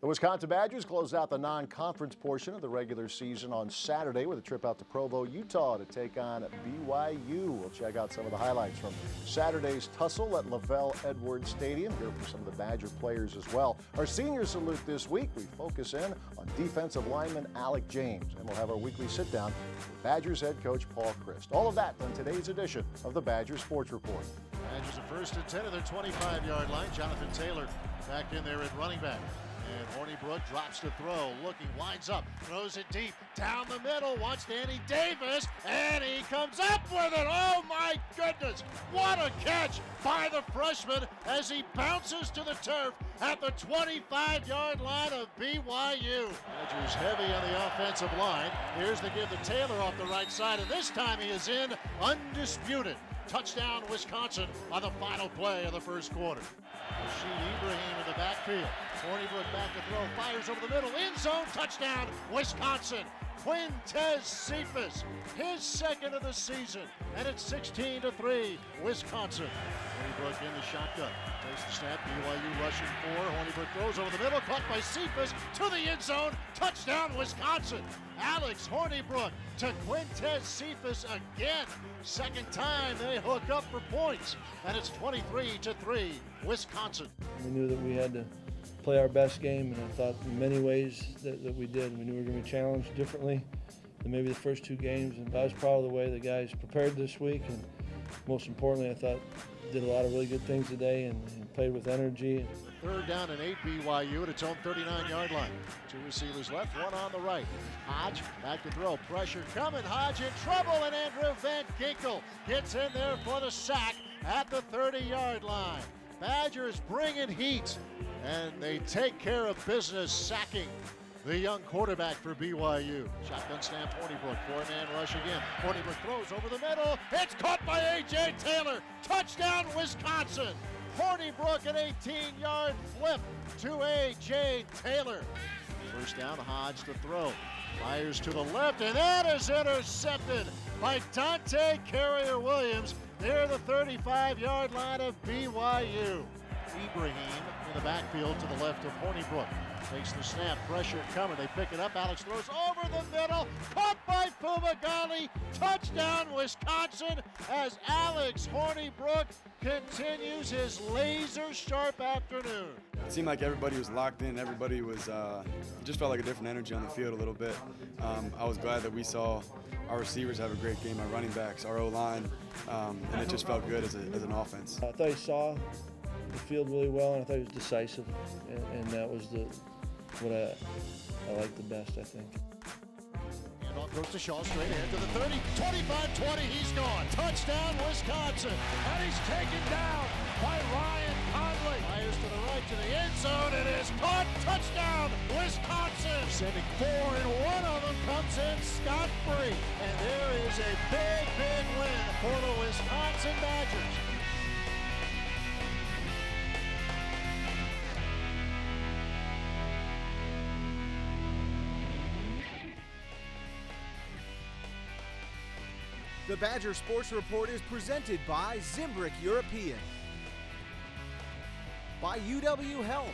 The Wisconsin Badgers closed out the non-conference portion of the regular season on Saturday with a trip out to Provo, Utah to take on BYU. We'll check out some of the highlights from Saturday's tussle at LaVell Edwards Stadium. Hear from some of the Badger players as well. Our senior salute this week, we focus in on defensive lineman Alec James, and we'll have our weekly sit-down with Badgers head coach Paul Chryst. All of that on today's edition of the Badger Sports Report. Badgers are first and 10 of their 25-yard line. Jonathan Taylor back in there at running back. And Hornibrook drops to throw, looking, winds up, throws it deep, down the middle, wants Danny Davis, and he comes up with it. Oh my goodness, what a catch by the freshman as he bounces to the turf at the 25-yard line of BYU. Badgers heavy on the offensive line. Here's the give to Taylor off the right side, and this time he is in undisputed. Touchdown Wisconsin on the final play of the first quarter. Rashid Ibrahim in the backfield. Hornibrook back to throw, fires over the middle, end zone, touchdown Wisconsin. Quintez Cephas, his second of the season, and it's 16-3 Wisconsin. Hornibrook in the shotgun, takes the snap, BYU rushing four. Hornibrook throws over the middle, caught by Cephas to the end zone, touchdown Wisconsin. Alex Hornibrook to Quintez Cephas again. Second time they hook up for points, and it's 23-3 Wisconsin. We knew that we had to play our best game, and I thought in many ways that we did. We knew we were going to be challenged differently than maybe the first two games, and I was proud of the way the guys prepared this week, and most importantly, I thought did a lot of really good things today and played with energy. Third down and 8 BYU at its own 39-yard line. Two receivers left, one on the right. Hodge back to throw, pressure coming, Hodge in trouble, and Andrew Van Ginkel gets in there for the sack at the 30-yard line. Badgers bringing heat, and they take care of business, sacking the young quarterback for BYU. Shotgun snap, Hornibrook, four-man rush again. Hornibrook throws over the middle. It's caught by A.J. Taylor. Touchdown, Wisconsin. Hornibrook, an 18-yard flip to A.J. Taylor. First down, Hodge to throw. Fires to the left, and that is intercepted by Dante Carrier-Williams near the 35-yard line of BYU. Ibrahim in the backfield to the left of Hornibrook. Takes the snap, pressure coming, they pick it up, Alex throws over the middle, caught by Fumagalli, touchdown Wisconsin as Alex Hornibrook continues his laser-sharp afternoon. It seemed like everybody was locked in, everybody was, it just felt like a different energy on the field a little bit. I was glad that we saw our receivers have a great game, our running backs, our O-line, and it just felt good as an offense. I thought he saw the field really well, and I thought he was decisive, and that was what I liked the best, I think. And off goes to Shaw, straight ahead to the 30, 25-20, he's gone. Touchdown, Wisconsin, and he's taken down by Ryan Conley. Fires to the right to the end zone, and is caught. Touchdown, Wisconsin. Sending four, and one of them comes in scot-free. And there is a big, big win for the Wisconsin Badgers. The Badger Sports Report is presented by Zimbrick European, by UW Health,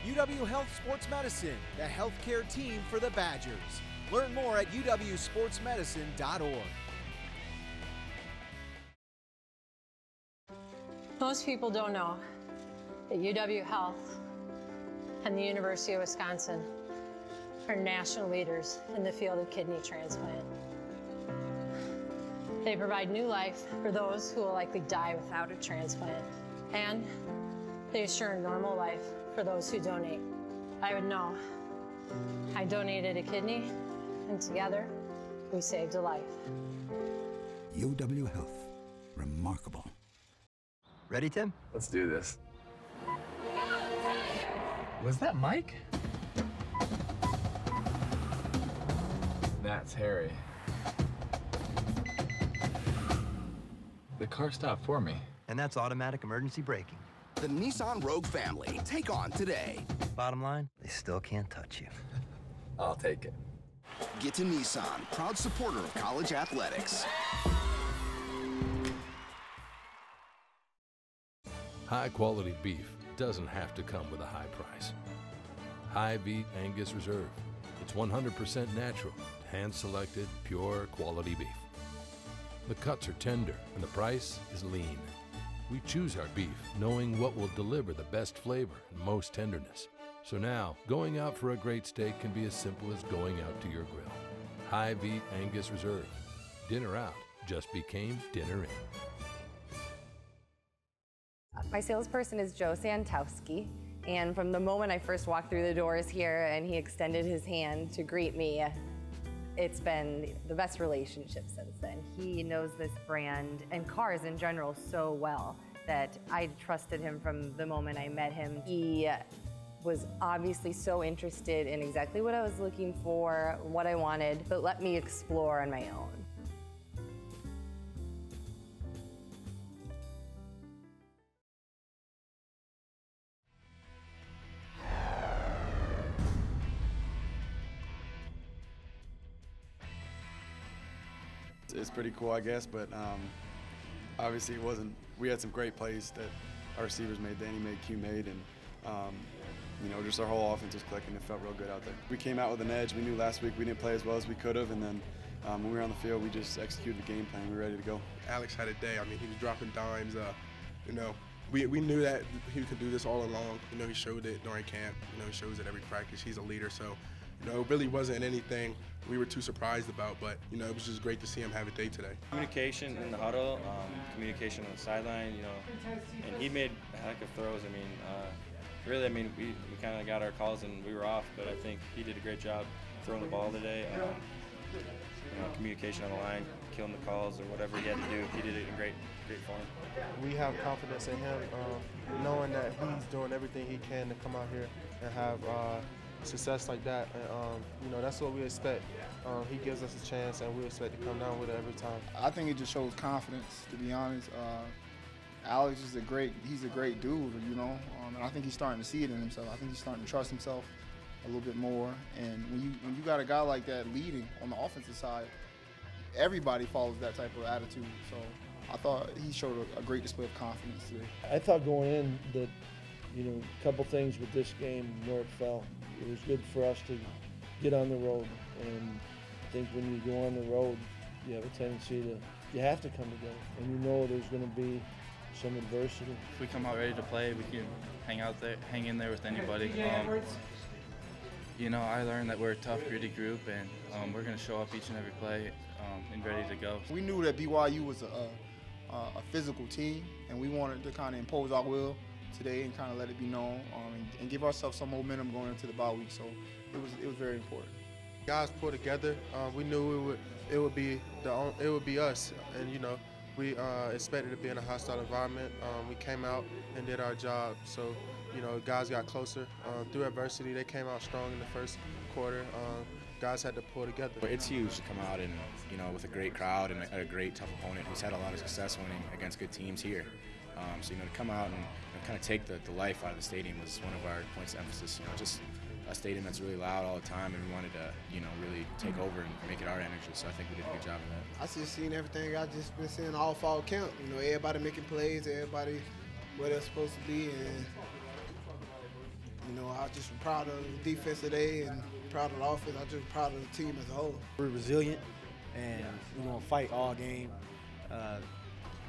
UW Health Sports Medicine, the healthcare team for the Badgers. Learn more at uwsportsmedicine.org. Most people don't know that UW Health and the University of Wisconsin are national leaders in the field of kidney transplant. They provide new life for those who will likely die without a transplant, and they assure a normal life for those who donate. I would know. I donated a kidney, and together, we saved a life. UW Health. Remarkable. Ready, Tim? Let's do this. Was that Mike? That's Harry. The car stopped for me. And that's automatic emergency braking. The Nissan Rogue family. Take on today. Bottom line, they still can't touch you. I'll take it. Get to Nissan, proud supporter of college athletics. High-quality beef doesn't have to come with a high price. high-beef Angus Reserve. It's 100% natural, hand-selected, pure quality beef. The cuts are tender and the price is lean. We choose our beef knowing what will deliver the best flavor and most tenderness. So now, going out for a great steak can be as simple as going out to your grill. High-beef Angus Reserve. Dinner out just became dinner in. My salesperson is Joe Santowski, and from the moment I first walked through the doors here and he extended his hand to greet me, it's been the best relationship since then. He knows this brand and cars in general so well that I trusted him from the moment I met him. He was obviously so interested in exactly what I was looking for, what I wanted, but let me explore on my own. It's pretty cool, I guess, but obviously it wasn't. We had some great plays that our receivers made, Danny made, Q made, and you know, just our whole offense was clicking. It felt real good out there. We came out with an edge. We knew last week we didn't play as well as we could have, and then when we were on the field, we just executed the game plan. We were ready to go. Alex had a day. I mean, he was dropping dimes. You know, we knew that he could do this all along. You know, he showed it during camp. You know, he shows it every practice. He's a leader, so you know, it really wasn't anything we were too surprised about, but you know, it was just great to see him have a day today. Communication in the huddle, communication on the sideline, you know, and he made a heck of throws. I mean, really, I mean, we kind of got our calls and we were off, but I think he did a great job throwing the ball today. You know, communication on the line, killing the calls or whatever he had to do, he did it in great form. We have confidence in him, knowing that he's doing everything he can to come out here and have success like that, and you know, that's what we expect. He gives us a chance, and we expect to come down with it every time. I think it just shows confidence, to be honest. Alex is he's a great dude, you know, and I think he's starting to see it in himself. I think he's starting to trust himself a little bit more, and when you got a guy like that leading on the offensive side, everybody follows that type of attitude. So I thought he showed a great display of confidence today. I thought going in that, you know, a couple things with this game where it fell. It was good for us to get on the road, and I think when you go on the road, you have a tendency you have to come together, and you know there's going to be some adversity. If we come out ready to play, we can hang in there with anybody. You know, I learned that we're a tough, gritty group, and we're going to show up each and every play and ready to go. We knew that BYU was a physical team, and we wanted to kind of impose our will today and kind of let it be known, and give ourselves some momentum going into the bye week. So it was very important. Guys pulled together. We knew it would be us, and you know, we expected to be in a hostile environment. We came out and did our job. So you know, guys got closer through adversity. They came out strong in the first quarter. Guys had to pull together. It's huge to come out and, you know, with a great crowd and a great tough opponent who's had a lot of success winning against good teams here. So, you know, to come out and kind of take the life out of the stadium was one of our points of emphasis. You know, just a stadium that's really loud all the time, and we wanted to, you know, really take over and make it our energy. So I think we did a good job of that. I just seen everything I just been seeing all fall camp. You know, everybody making plays, everybody where they're supposed to be, and you know, I just proud of the defense today and proud of the offense. I'm just proud of the team as a whole. We're resilient, and we're gonna fight all game.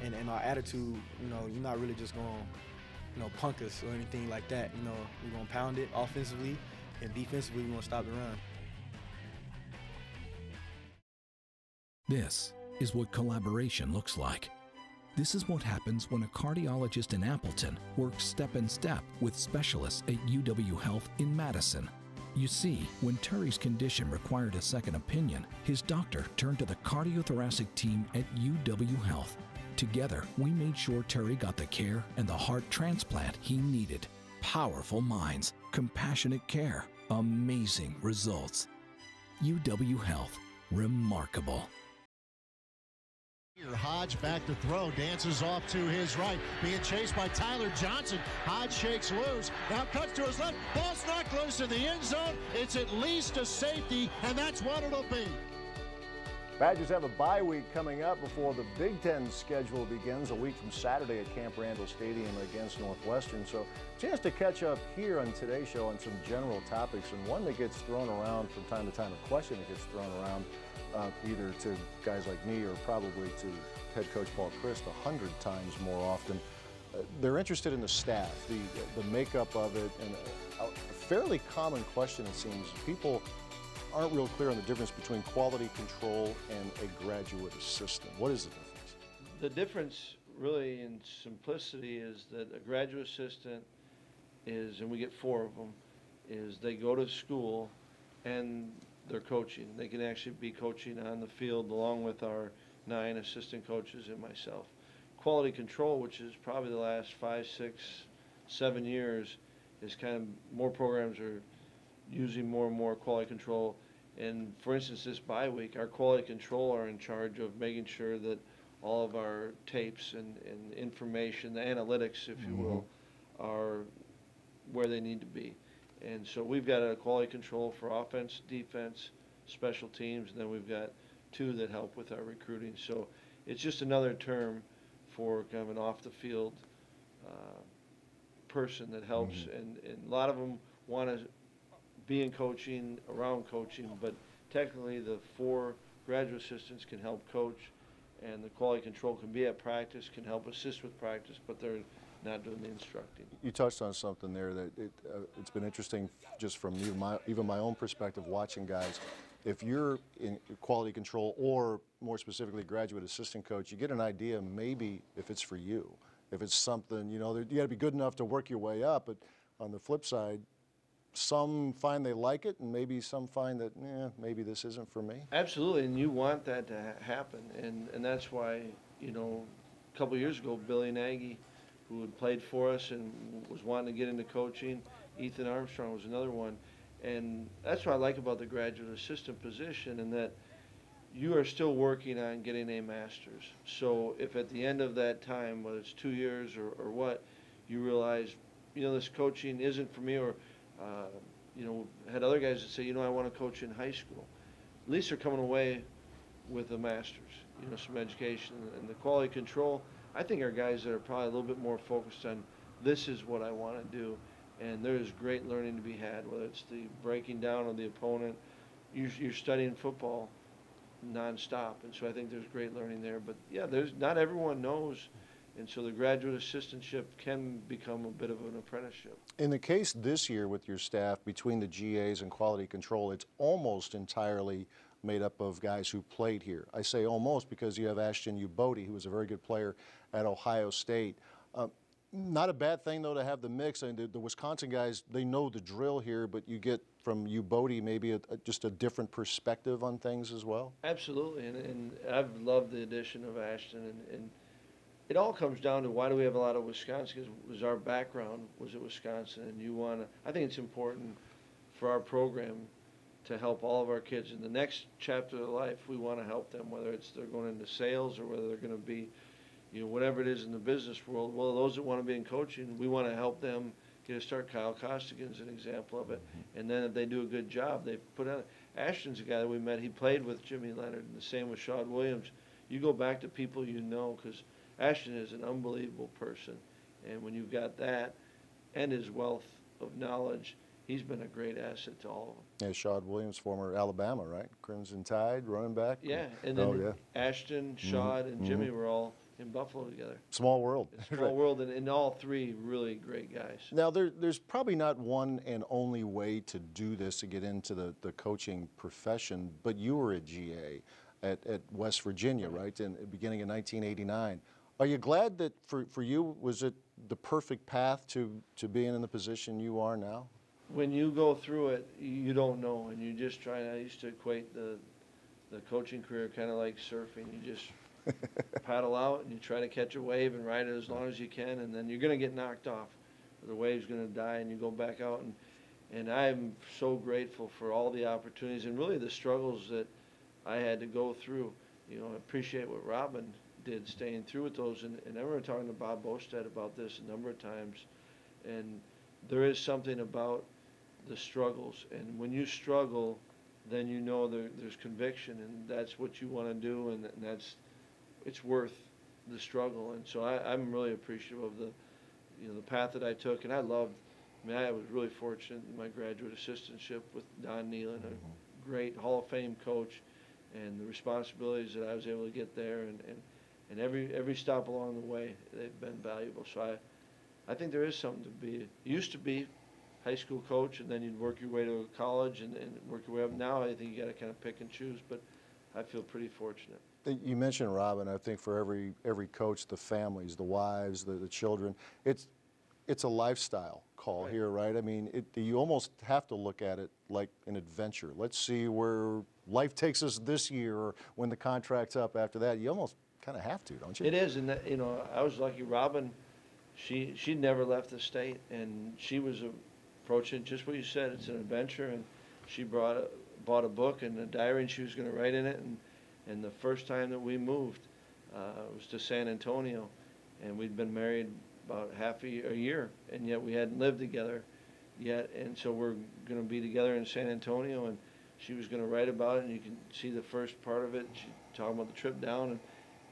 And our attitude, you know, you're not really just gonna, you know, punk us or anything like that. You know, we're gonna pound it offensively, and defensively we're gonna stop the run. This is what collaboration looks like. This is what happens when a cardiologist in Appleton works step in step with specialists at UW Health in Madison. You see, when Terry's condition required a second opinion, his doctor turned to the cardiothoracic team at UW Health. Together, we made sure Terry got the care and the heart transplant he needed. Powerful minds, compassionate care, amazing results. UW Health, remarkable. Hodge back to throw, dances off to his right, being chased by Tyler Johnson. Hodge shakes loose, now cuts to his left, ball's knocked loose in the end zone. It's at least a safety, and that's what it'll be. Badgers have a bye week coming up before the Big Ten schedule begins a week from Saturday at Camp Randall Stadium against Northwestern. So chance to catch up here on today's show on some general topics, and one that gets thrown around from time to time, a question that gets thrown around either to guys like me or probably to head coach Paul Chryst 100 times more often. They're interested in the staff, the makeup of it, and a fairly common question, it seems. People aren't real clear on the difference between quality control and a graduate assistant. What is the difference? The difference really in simplicity is that a graduate assistant is, and we get 4 of them, is they go to school and they're coaching. They can actually be coaching on the field along with our 9 assistant coaches and myself. Quality control, which is probably the last 5, 6, 7 years, is kind of more programs are using more and more quality control. And for instance, this bye week, our quality control are in charge of making sure that all of our tapes and information, the analytics, if you will, are where they need to be. And so we've got a quality control for offense, defense, special teams, and then we've got 2 that help with our recruiting. So it's just another term for kind of an off-the-field person that helps, and a lot of them want to be in coaching, around coaching, but technically the 4 graduate assistants can help coach, and the quality control can be at practice, can help assist with practice, but they're not doing the instructing. You touched on something there that it's been interesting just from even my own perspective watching guys. If you're in quality control or more specifically graduate assistant coach, you get an idea maybe if it's for you. If it's something, you know, you got to be good enough to work your way up, but on the flip side, some find they like it, and maybe some find that, maybe this isn't for me. Absolutely, and you want that to happen, and that's why, you know, a couple of years ago, Billy Nagy, who had played for us and was wanting to get into coaching, Ethan Armstrong was another one, and that's what I like about the graduate assistant position, in that you are still working on getting a master's. So if at the end of that time, whether it's 2 years or what, you realize, you know, this coaching isn't for me, or you know, had other guys that say, you know, I want to coach in high school. At least they're coming away with a master's, you know, some education. And the quality control, I think, are guys that are probably a little bit more focused on, this is what I want to do. And there's great learning to be had, whether it's the breaking down of the opponent. You're studying football nonstop, and so I think there's great learning there. But yeah, not everyone knows. And so the graduate assistantship can become a bit of an apprenticeship. In the case this year with your staff, between the GAs and quality control, it's almost entirely made up of guys who played here. I say almost because you have Ashton Ubodi, who was a very good player at Ohio State. Not a bad thing, though, to have the mix. I mean, the Wisconsin guys, they know the drill here, but you get from Ubodi maybe just a different perspective on things as well? Absolutely, and I've loved the addition of Ashton, and it all comes down to, why do we have a lot of Wisconsin? Because was our background was at Wisconsin, and I think it's important for our program to help all of our kids in the next chapter of life. We want to help them, whether it's they're going into sales or whether they're going to be, you know, whatever it is in the business world. Well, those that want to be in coaching, we want to help them get a start. Kyle Costigan's an example of it. And then if they do a good job, they put on. Ashton's a guy that we met. He played with Jimmy Leonard, and the same with Shaud Williams. You go back to people you know, because Ashton is an unbelievable person, and when you've got that and his wealth of knowledge, he's been a great asset to all of them. Yeah, Shaud Williams, former Alabama, right? Crimson Tide, running back. Yeah, and then Ashton, Shaud, and Jimmy were all in Buffalo together. Small world. Small world, and all 3 really great guys. Now, there's probably not one and only way to do this, to get into the coaching profession, but you were a GA at West Virginia, right, in the beginning of 1989. Are you glad that for you, was it the perfect path to being in the position you are now? When you go through it, you don't know, and you just try. I used to equate the coaching career kind of like surfing. You just paddle out and you try to catch a wave and ride it as long as you can, and then you're going to get knocked off. The wave's going to die, and you go back out. And I'm so grateful for all the opportunities and really the struggles that I had to go through. You know, I appreciate what Robin did, staying through with those. And I remember talking to Bob Bostad about this a number of times. And there is something about the struggles. And when you struggle, then you know there's conviction, and that's what you want to do, and it's worth the struggle. And so I'm really appreciative of the path that I took, and I was really fortunate in my graduate assistantship with Don Nealon, a great Hall of Fame coach, and the responsibilities that I was able to get there, and every stop along the way, they've been valuable. So I think there is something to be. It used to be high school coach, and then you'd work your way to college and work your way up. Now I think you got to kind of pick and choose, but I feel pretty fortunate. You mentioned, Robin, I think for every coach, the families, the wives, the children, it's a lifestyle call here, right? I mean, you almost have to look at it like an adventure. Let's see where life takes us this year, or when the contract's up after that. You almost kind of have to, don't you? It is, and I was lucky. Robin, she never left the state, and she was approaching just what you said. It's an adventure, and she bought a book and a diary, and she was going to write in it. And the first time that we moved was to San Antonio, and we'd been married about half a year, and yet we hadn't lived together yet. And so we're going to be together in San Antonio, and she was going to write about it, and you can see the first part of it. She talking about the trip down,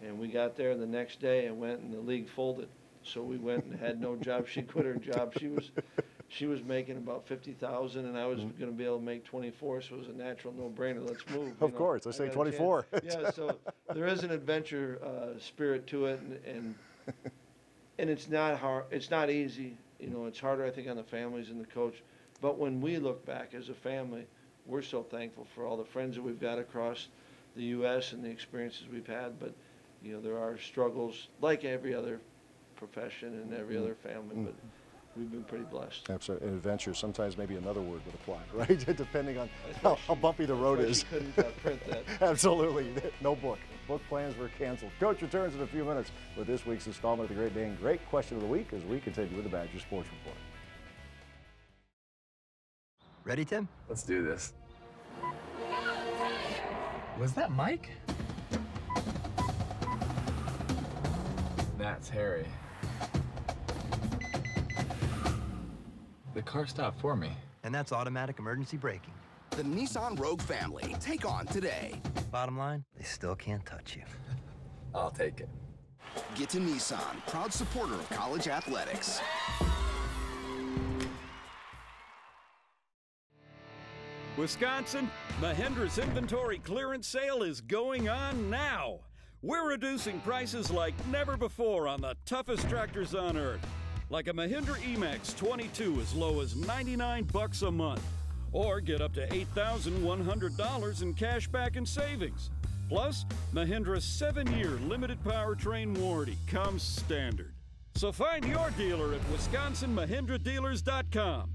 and we got there the next day and went, and the league folded. So we went and had no job. She quit her job. She was making about $50,000, and I was going to be able to make 24, so it was a natural no-brainer. Let's move. Of course, let's say 24. Yeah, so there is an adventure spirit to it, and it's not hard. It's not easy. It's harder, I think, on the families and the coach. But when we look back as a family, we're so thankful for all the friends that we've got across the U.S. and the experiences we've had. But there are struggles like every other profession and every other family, but we've been pretty blessed. Absolutely. An adventure, sometimes maybe another word would apply, right? Depending on how bumpy the road is. Couldn't print that. Absolutely. No book. Book plans were canceled. Coach returns in a few minutes with this week's installment of the Great Dane Great Question of the Week as we continue with the Badger Sports Report. Ready, Tim? Let's do this. Was that Mike? That's Harry. The car stopped for me. And that's automatic emergency braking. The Nissan Rogue family. Take on today. Bottom line, they still can't touch you. I'll take it. Get to Nissan, proud supporter of college athletics. Wisconsin, Mahindra's inventory clearance sale is going on now. We're reducing prices like never before on the toughest tractors on earth. Like a Mahindra E-Max 22 as low as $99 a month. Or get up to $8,100 in cash back and savings. Plus, Mahindra's 7-year limited powertrain warranty comes standard. So find your dealer at WisconsinMahindraDealers.com.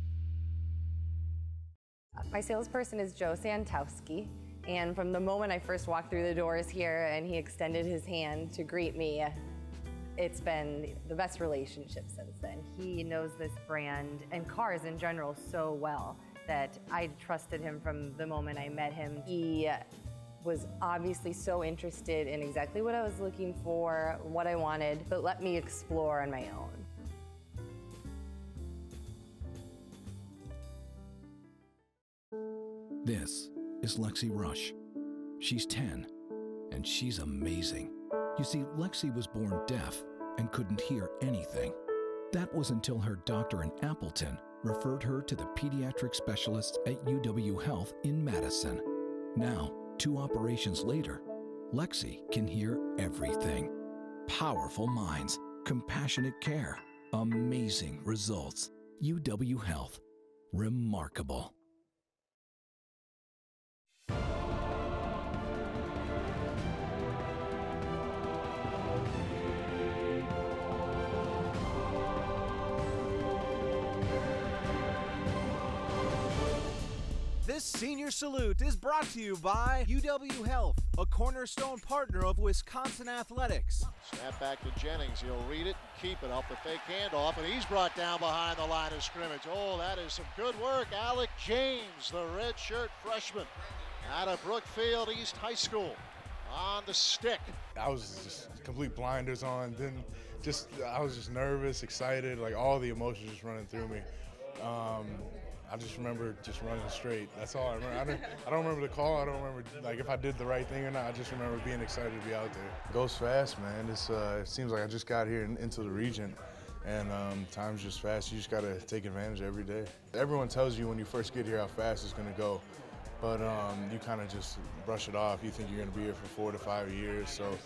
My salesperson is Joe Santowski, and from the moment I first walked through the doors here and he extended his hand to greet me, it's been the best relationship since then. He knows this brand and cars in general so well that I trusted him from the moment I met him. He was obviously so interested in exactly what I was looking for, what I wanted, but let me explore on my own. This is Lexi Rush. She's 10, and she's amazing. You see, Lexi was born deaf and couldn't hear anything. That was until her doctor in Appleton referred her to the pediatric specialists at UW Health in Madison. Now, 2 operations later, Lexi can hear everything. Powerful minds, compassionate care, amazing results. UW Health. Remarkable. This Senior Salute is brought to you by UW Health, a cornerstone partner of Wisconsin Athletics. Snap back to Jennings. He'll read it and keep it. Off the fake handoff, and he's brought down behind the line of scrimmage. Oh, that is some good work. Alec James, the redshirt freshman out of Brookfield East High School, on the stick. I was just complete blinders on. I was just nervous, excited, like all the emotions just running through me. I just remember just running straight. That's all I remember. I don't remember the call. I don't remember like if I did the right thing or not. I just remember being excited to be out there. It goes fast, man. It seems like I just got here into the region, and time's just fast. You just got to take advantage every day. Everyone tells you when you first get here how fast it's going to go, but you kind of just brush it off. You think you're going to be here for 4 to 5 years, so.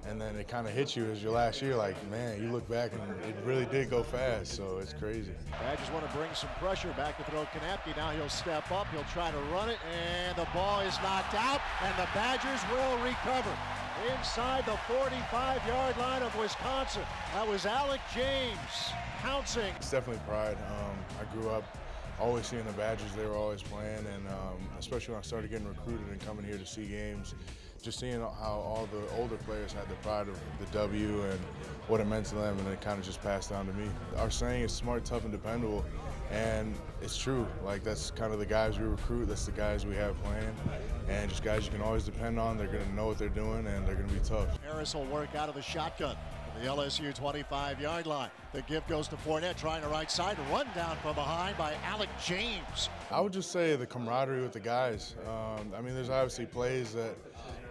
And then it kind of hits you as your last year, like, man, you look back and it really did go fast, so it's crazy. Badgers want to bring some pressure back to throw Kanapke. Now he'll step up, he'll try to run it, and the ball is knocked out, and the Badgers will recover. Inside the 45-yard line of Wisconsin. That was Alec James pouncing. It's definitely pride. I grew up always seeing the Badgers. They were always playing, and especially when I started getting recruited and coming here to see games, just seeing how all the older players had the pride of the W and what it meant to them, and it kind of just passed down to me. Our saying is smart, tough, and dependable, and it's true. Like, that's kind of the guys we recruit, that's the guys we have playing, and just guys you can always depend on. They're going to know what they're doing, and they're going to be tough. Harris will work out of the shotgun. The LSU 25-yard line. The give goes to Fournette, trying the right side, run down from behind by Alec James. I would just say the camaraderie with the guys. I mean, there's obviously plays that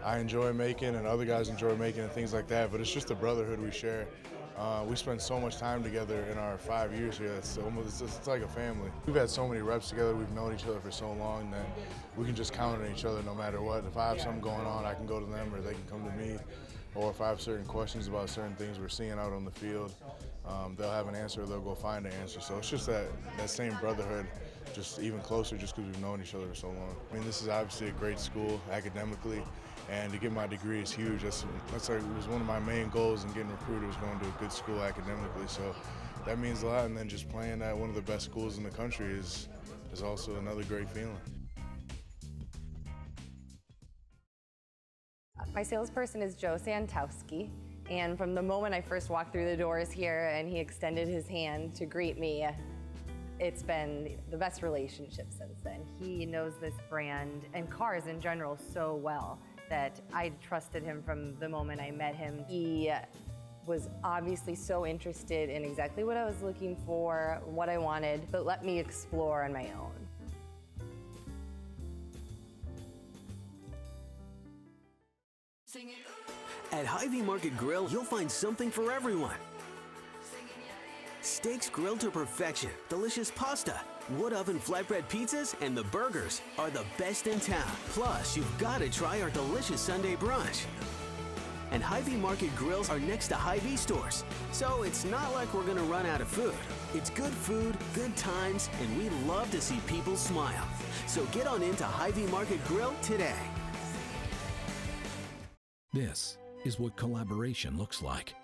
I enjoy making and other guys enjoy making and things like that, but it's just the brotherhood we share. We spend so much time together in our 5 years here. It's like a family. We've had so many reps together. We've known each other for so long that we can just count on each other no matter what. If I have something going on, I can go to them or they can come to me. Or if I have certain questions about certain things we're seeing out on the field, they'll have an answer, they'll go find an answer. So it's just that same brotherhood, just even closer just because we've known each other for so long. I mean, this is obviously a great school academically, and to get my degree is huge. That's like, it was one of my main goals in getting recruited, was going to a good school academically. So that means a lot, and then just playing at one of the best schools in the country is also another great feeling. My salesperson is Joe Santowski, and from the moment I first walked through the doors here and he extended his hand to greet me, it's been the best relationship since then. He knows this brand and cars in general so well that I trusted him from the moment I met him. He was obviously so interested in exactly what I was looking for, what I wanted, but let me explore on my own. At Hy-Vee Market Grill, you'll find something for everyone. Steaks grilled to perfection, delicious pasta, wood oven flatbread pizzas, and the burgers are the best in town. Plus, you've got to try our delicious Sunday brunch. And Hy-Vee Market Grills are next to Hy-Vee stores, so it's not like we're going to run out of food. It's good food, good times, and we love to see people smile. So get on into Hy-Vee Market Grill today. This is what collaboration looks like.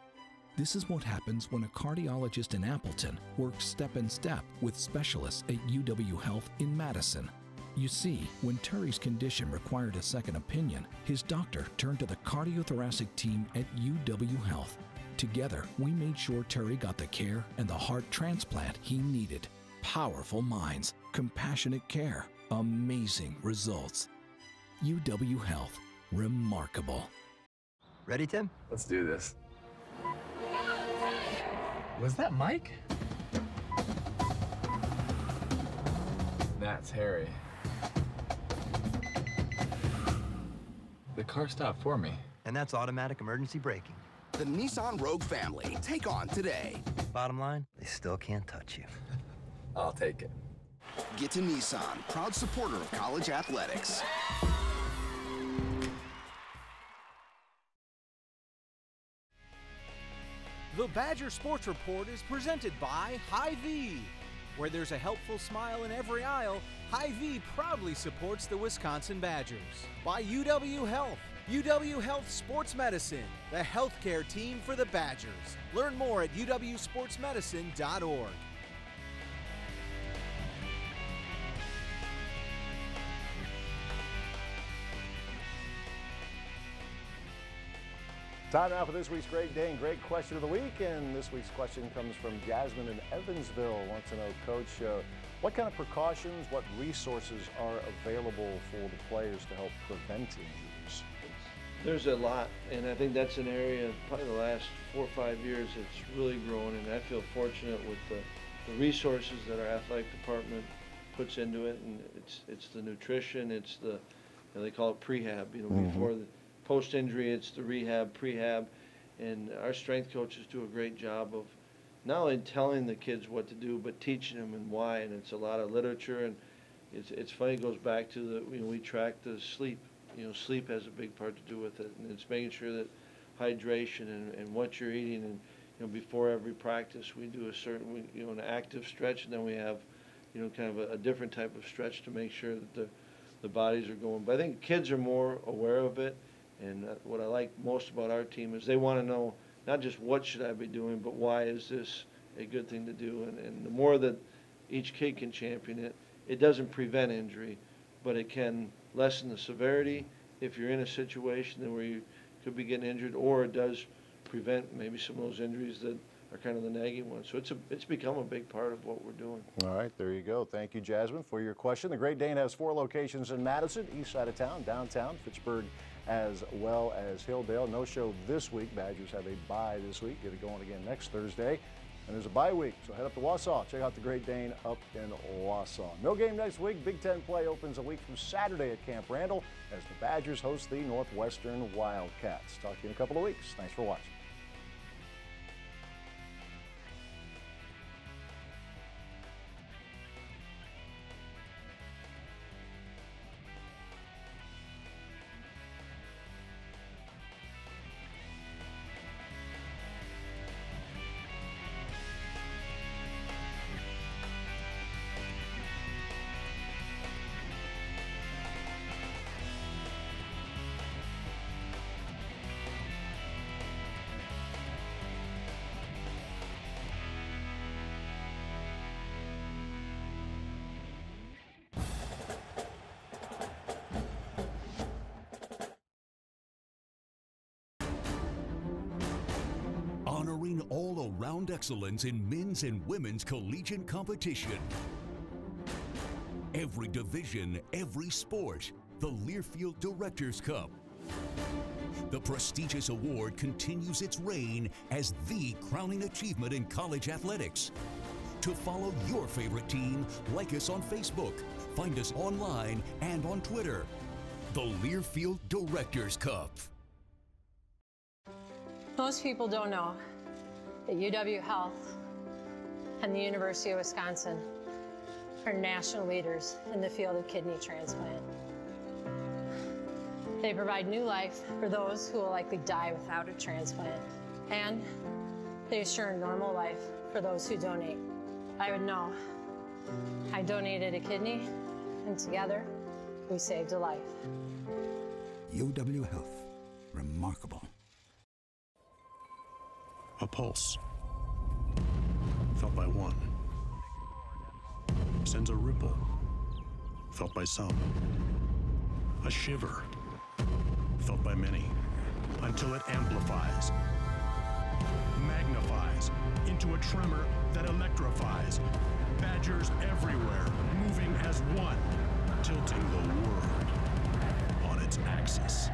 This is what happens when a cardiologist in Appleton works step in step with specialists at UW Health in Madison. You see, when Terry's condition required a second opinion, his doctor turned to the cardiothoracic team at UW Health. Together, we made sure Terry got the care and the heart transplant he needed. Powerful minds, compassionate care, amazing results. UW Health, remarkable. Ready, Tim? Let's do this. Was that Mike? That's Harry. The car stopped for me. And that's automatic emergency braking. The Nissan Rogue family. Take on today. Bottom line, they still can't touch you. I'll take it. Get to Nissan, proud supporter of college athletics. The Badger Sports Report is presented by Hy-Vee. Where there's a helpful smile in every aisle, Hy-Vee proudly supports the Wisconsin Badgers. By UW Health. UW Health Sports Medicine, the healthcare team for the Badgers. Learn more at uwsportsmedicine.org. Time now for this week's Great Day and Great Question of the Week. And this week's question comes from Jasmine in Evansville. Wants to know, Coach, what kind of precautions, what resources are available for the players to help prevent injuries? There's a lot, and I think that's an area, probably the last 4 or 5 years, it's really grown, and I feel fortunate with the resources that our athletic department puts into it, and it's the nutrition, it's the, they call it prehab, before the post-injury, it's the rehab, prehab, and our strength coaches do a great job of not only telling the kids what to do, but teaching them and why, and it's a lot of literature, and it's funny, it goes back to the, we track the sleep. Sleep has a big part to do with it, and it's making sure that hydration and what you're eating, and before every practice we do a certain, an active stretch, and then we have, kind of a different type of stretch to make sure that the bodies are going. But I think kids are more aware of it, and what I like most about our team is they want to know not just what should I be doing, but why is this a good thing to do, and the more that each kid can champion it, it doesn't prevent injury, but it can lessen the severity if you're in a situation where you could be getting injured, or it does prevent maybe some of those injuries that are kind of the nagging ones. So it's become a big part of what we're doing. All right, there you go. Thank you, Jasmine, for your question. The Great Dane has 4 locations in Madison, east side of town, downtown, Fitchburg, as well as Hilldale. No show this week. Badgers have a bye this week. Get it going again next Thursday. And there's a bye week, so head up to Wausau. Check out the Great Dane up in Wausau. No game next week. Big Ten play opens a week from Saturday at Camp Randall as the Badgers host the Northwestern Wildcats. Talk to you in a couple of weeks. Thanks for watching. Honoring all-around excellence in men's and women's collegiate competition. Every division, every sport, the Learfield Directors Cup. The prestigious award continues its reign as the crowning achievement in college athletics. To follow your favorite team, like us on Facebook, find us online and on Twitter. The Learfield Directors Cup. Most people don't know that UW Health and the University of Wisconsin are national leaders in the field of kidney transplant. They provide new life for those who will likely die without a transplant, and they assure a normal life for those who donate. I would know. I donated a kidney, and together, we saved a life. UW Health. Remarkable. A pulse, felt by one, sends a ripple, felt by some. A shiver, felt by many, until it amplifies, magnifies into a tremor that electrifies. Badgers everywhere, moving as one, tilting the world on its axis.